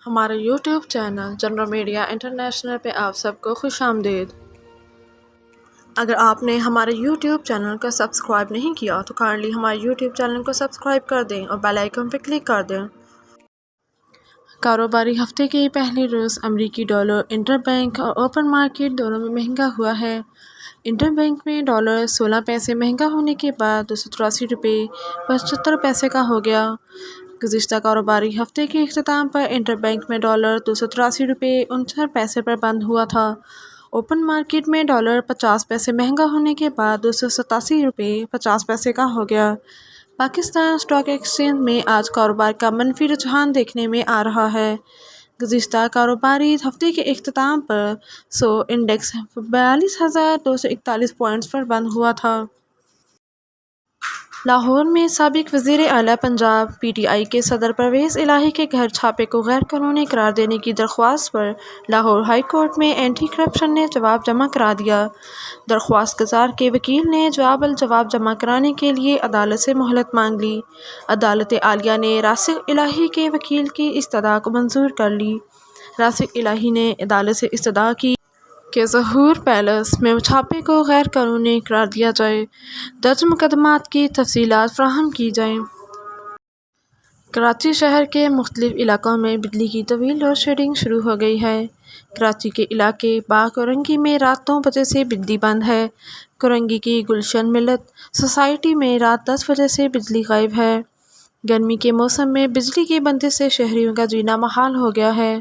ہمارے YouTube channel general media international پہ آپ سب کو خوش آمدید۔ اگر آپ نے ہمارے یوٹیوب چینل کو سبسکرائب نہیں کیا تو کائنڈلی ہمارے یوٹیوب چینل کو سبسکرائب کر دیں اور بیل آئیکن پہ کلک کر دیں۔ کاروباری ہفتے کے پہلے روز امریکی ڈالر انٹر بینک اور اوپن مارکیٹ دونوں میں مہنگا ہوا ہے۔ انٹر بینک میں ڈالر 16 پیسے مہنگا ہونے کے بعد 283 روپے 75 پیسے کا ہو گیا۔ گزشتہ کاروباری ہفتے کے اختتام پر انٹر بینک میں ڈالر 283 روپے 69 پیسے پر بند ہوا تھا۔ اوپن مارکیٹ میں ڈالر 50 پیسے مہنگا ہونے کے بعد 287 روپے 50 پیسے کا ہو گیا۔ پاکستان اسٹاک ایکسچینج میں آج کاروبار کا منفی رجحان دیکھنے میں آ رہا ہے۔ گزشتہ کاروباری ہفتے کے اختتام پر 100 انڈیکس 42,241 پوائنٹس پر بند ہوا تھا۔ لاہور میں سابق وزیر اعلیٰ پنجاب پی ٹی آئی کے صدر پرویز الہی کے گھر چھاپے کو غیر قانونی قرار دینے کی درخواست پر لاہور ہائی کورٹ میں اینٹی کرپشن نے جواب جمع کرا دیا۔ درخواست گزار کے وکیل نے جواب الجواب جمع کرانے کے لیے عدالت سے مہلت مانگ لی۔ عدالت عالیہ نے راسخ الہی کے وکیل کی استدعا کو منظور کر لی۔ راسخ الہی نے عدالت سے استدعا کی کہ ظہور پیلس میں چھاپے کو غیر قانونی قرار دیا جائے، درج مقدمات کی تفصیلات فراہم کی جائیں۔ کراچی شہر کے مختلف علاقوں میں بجلی کی طویل لوڈ شیڈنگ شروع ہو گئی ہے۔ کراچی کے علاقے باغ اورنگی میں رات 9 بجے سے بجلی بند ہے۔ اورنگی کی گلشن ملت سوسائٹی میں رات 10 بجے سے بجلی غائب ہے۔ گرمی کے موسم میں بجلی کی بندش سے شہریوں کا جینا محال ہو گیا ہے۔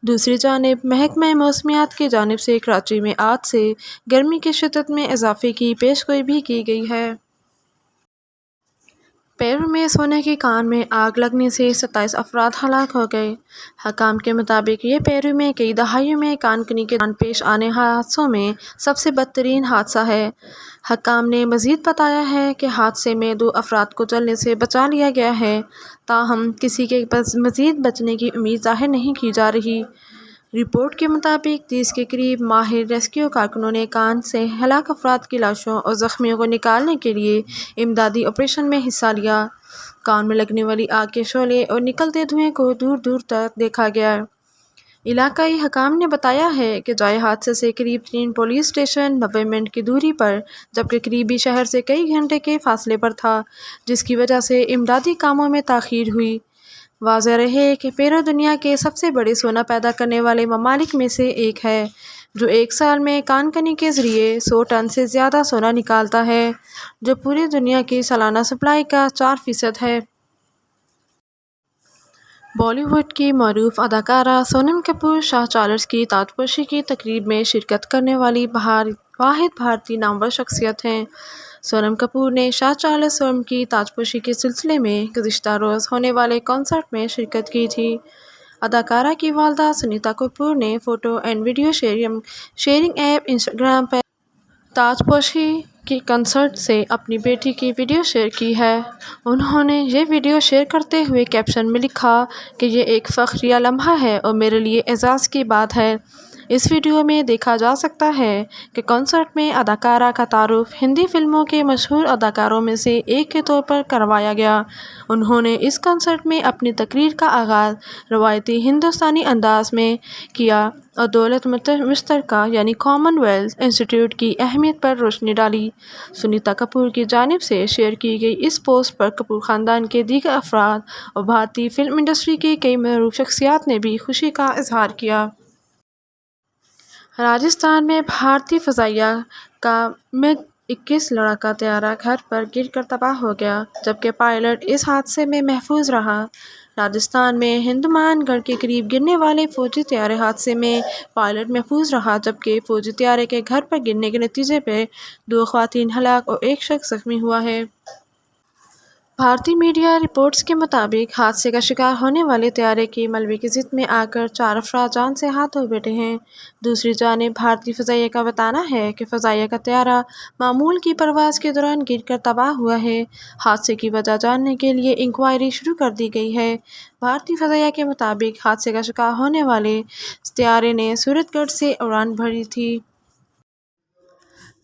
دوسری جانب محکمہ موسمیات کی جانب سے کراچی میں آج سے گرمی کی شدت میں اضافے کی پیشگوئی بھی کی گئی ہے۔ پیرو میں سونے کی کان میں آگ لگنے سے 27 افراد ہلاک ہو گئے۔ حکام کے مطابق یہ پیرو میں کئی دہائیوں میں کان کنی کے دوران پیش آنے حادثوں میں سب سے بدترین حادثہ ہے۔ حکام نے مزید بتایا ہے کہ حادثے میں 2 افراد کو جلنے سے بچا لیا گیا ہے، تاہم کسی کے مزید بچنے کی امید ظاہر نہیں کی جا رہی۔ رپورٹ کے مطابق 30 کے قریب ماہر ریسکیو کارکنوں نے کان سے ہلاک افراد کی لاشوں اور زخمیوں کو نکالنے کے لیے امدادی آپریشن میں حصہ لیا۔ کان میں لگنے والی آگ کے شعلے اور نکلتے دھوئیں کو دور دور تک دیکھا گیا۔ علاقائی حکام نے بتایا ہے کہ جائے حادثے سے قریب 3 پولیس اسٹیشن 90 منٹ کی دوری پر جبکہ قریبی شہر سے کئی گھنٹے کے فاصلے پر تھا، جس کی وجہ سے امدادی کاموں میں تاخیر ہوئی۔ واضح رہے کہ پیرو دنیا کے سب سے بڑے سونا پیدا کرنے والے ممالک میں سے ایک ہے، جو ایک سال میں کان کنی کے ذریعے 100 ٹن سے زیادہ سونا نکالتا ہے، جو پوری دنیا کی سالانہ سپلائی کا 4% ہے۔ بالی ووڈ کی معروف اداکارہ سونم کپور شاہ چارلس کی تاجپوشی کی تقریب میں شرکت کرنے والی واحد بھارتی نامور شخصیت ہیں۔ سونم کپور نے شاہ چارلس سوم کی تاجپوشی کے سلسلے میں گزشتہ روز ہونے والے کنسرٹ میں شرکت کی تھی۔ اداکارہ کی والدہ سنیتا کپور نے photo and video sharing app Instagram پر تاجپوشی کے کنسرٹ سے اپنی بیٹی کی ویڈیو شیئر کی ہے۔ انہوں نے یہ ویڈیو شیئر کرتے ہوئے کیپشن میں لکھا کہ یہ ایک فخریہ لمحہ ہے اور میرے لیے اعزاز کی بات ہے۔ اس ویڈیو میں دیکھا جا سکتا ہے کہ کنسرٹ میں اداکارہ کا تعارف ہندی فلموں کے مشہور اداکاروں میں سے ایک کے طور پر کروایا گیا۔ انہوں نے اس کنسرٹ میں اپنی تقریر کا آغاز روایتی ہندوستانی انداز میں کیا اور دولت مشترکہ یعنی کامن ویلتھ انسٹی ٹیوٹ کی اہمیت پر روشنی ڈالی۔ سنیتا کپور کی جانب سے شیئر کی گئی اس پوسٹ پر کپور خاندان کے دیگر افراد اور بھارتی فلم انڈسٹری کی کئی معروف شخصیات نے بھی خوشی کا اظہار کیا۔ راجستھان میں بھارتی فضائیہ کا MiG 21 لڑاکا طیارہ گھر پر گر کر تباہ ہو گیا، جبکہ پائلٹ اس حادثے میں محفوظ رہا۔ راجستھان میں ہندومان گڑھ کے قریب گرنے والے فوجی طیارے حادثے میں پائلٹ محفوظ رہا، جبکہ فوجی طیارے کے گھر پر گرنے کے نتیجے میں 2 خواتین ہلاک اور 1 شخص زخمی ہوا ہے۔ بھارتی میڈیا رپورٹس کے مطابق حادثے کا شکار ہونے والے طیارے کے ملبے کی زد میں آ کر 4 افراد جان سے ہاتھ دھو بیٹھے ہیں۔ دوسری جانب بھارتی فضائیہ کا بتانا ہے کہ فضائیہ کا طیارہ معمول کی پرواز کے دوران گر کر تباہ ہوا ہے۔ حادثے کی وجہ جاننے کے لیے انکوائری شروع کر دی گئی ہے۔ بھارتی فضائیہ کے مطابق حادثے کا شکار ہونے والے طیارے نے سورت گڑھ سے اڑان بھری تھی۔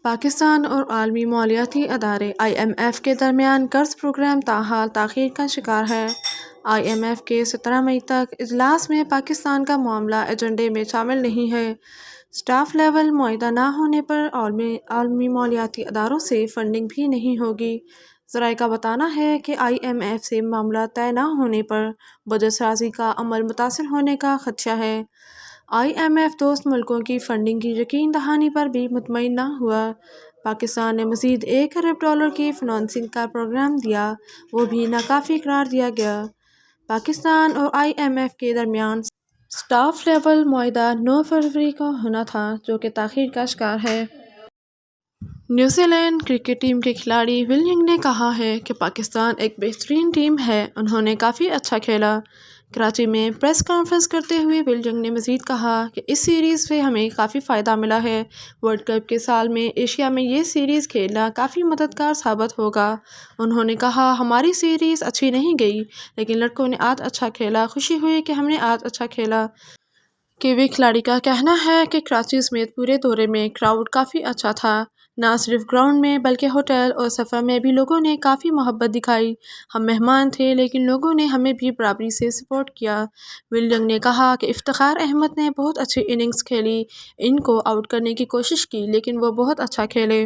پاکستان اور عالمی مالیاتی ادارے IMF کے درمیان قرض پروگرام تاحال تاخیر کا شکار ہے۔ IMF کے 17 مئی تک اجلاس میں پاکستان کا معاملہ ایجنڈے میں شامل نہیں ہے۔ اسٹاف لیول معاہدہ نہ ہونے پر عالمی مالیاتی اداروں سے فنڈنگ بھی نہیں ہوگی۔ ذرائع کا بتانا ہے کہ IMF سے معاملہ طے نہ ہونے پر بجٹ سازی کا عمل متاثر ہونے کا خدشہ ہے۔ IMF دوست ملکوں کی فنڈنگ کی یقین دہانی پر بھی مطمئن نہ ہوا۔ پاکستان نے مزید $1 ارب کی فنانسنگ کا پروگرام دیا، وہ بھی ناکافی قرار دیا گیا۔ پاکستان اور IMF کے درمیان اسٹاف لیول معاہدہ 9 فروری کو ہونا تھا، جو کہ تاخیر کا شکار ہے۔ نیوزی لینڈ کرکٹ ٹیم کے کھلاڑی ول ینگ نے کہا ہے کہ پاکستان ایک بہترین ٹیم ہے، انہوں نے کافی اچھا کھیلا۔ کراچی میں پریس کانفرنس کرتے ہوئے ول ینگ نے مزید کہا کہ اس سیریز سے ہمیں کافی فائدہ ملا ہے۔ ورلڈ کپ کے سال میں ایشیا میں یہ سیریز کھیلنا کافی مددگار ثابت ہوگا۔ انہوں نے کہا، ہماری سیریز اچھی نہیں گئی، لیکن لڑکوں نے آج اچھا کھیلا، خوشی ہوئی کہ ہم نے آج اچھا کھیلا۔ کیوی کھلاڑی کا کہنا ہے کہ کراچی سمیت پورے دورے میں کراؤڈ کافی اچھا تھا۔ نہ صرف گراؤنڈ میں بلکہ ہوٹل اور سفر میں بھی لوگوں نے کافی محبت دکھائی۔ ہم مہمان تھے لیکن لوگوں نے ہمیں بھی برابری سے سپورٹ کیا۔ ول ینگ نے کہا کہ افتخار احمد نے بہت اچھی اننگز کھیلی، ان کو آؤٹ کرنے کی کوشش کی لیکن وہ بہت اچھا کھیلے۔